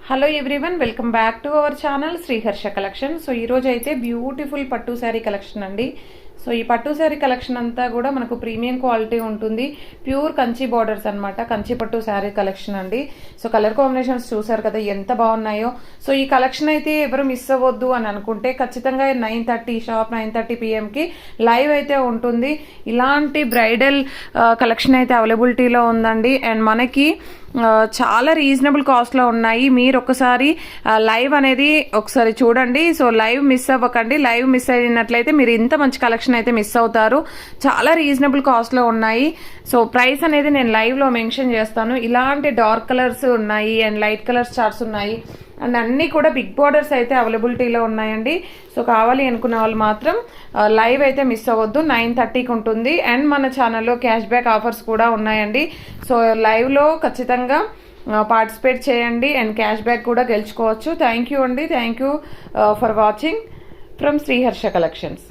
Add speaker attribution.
Speaker 1: Hello everyone, welcome back to our channel Sriharsha collection. So ఈ రోజు అయితే బ్యూటిఫుల్ పట్టు శారీ కలెక్షన్ అండి. సో ఈ పట్టు శారీ కలెక్షన్ అంతా కూడా మనకు ప్రీమియం క్వాలిటీ ఉంటుంది. ప్యూర్ కంచి బార్డర్స్ అనమాట. కంచి పట్టు శారీ కలెక్షన్ అండి. సో కలర్ కాంబినేషన్స్ చూసారు కదా ఎంత బాగున్నాయో. సో ఈ కలెక్షన్ అయితే ఎవరు మిస్ అవ్వద్దు అని అనుకుంటే ఖచ్చితంగా 9:30 షాప్ 9:30 PM లైవ్ అయితే ఉంటుంది. ఇలాంటి బ్రైడల్ కలెక్షన్ అయితే అవైలబిలిటీలో ఉందండి. అండ్ మనకి చాలా రీజనబుల్ కాస్ట్లో ఉన్నాయి. మీరు ఒకసారి లైవ్ అనేది ఒకసారి చూడండి. సో లైవ్ మిస్ అవ్వకండి. లైవ్ మిస్ అయినట్లయితే మీరు ఇంత మంచి కలెక్షన్ అయితే మిస్ అవుతారు. చాలా రీజనబుల్ కాస్ట్లో ఉన్నాయి. సో ప్రైస్ అనేది నేను లైవ్లో మెన్షన్ చేస్తాను. ఇలాంటి డార్క్ కలర్స్ ఉన్నాయి అండ్ లైట్ కలర్స్ చార్ట్స్ ఉన్నాయి అండ్ అన్నీ కూడా బిగ్ బార్డర్స్ అయితే అవైలబిలిటీలో ఉన్నాయండి. సో కావాలి అనుకున్న వాళ్ళు మాత్రం లైవ్ అయితే మిస్ అవ్వద్దు. 9:30కి ఉంటుంది. అండ్ మన ఛానల్లో క్యాష్ బ్యాక్ ఆఫర్స్ కూడా ఉన్నాయండి. సో లైవ్లో ఖచ్చితంగా పార్టిసిపేట్ చేయండి అండ్ క్యాష్ బ్యాక్ కూడా గెలుచుకోవచ్చు. థ్యాంక్ యూ అండి. Thank you for watching from Sriharsha collections.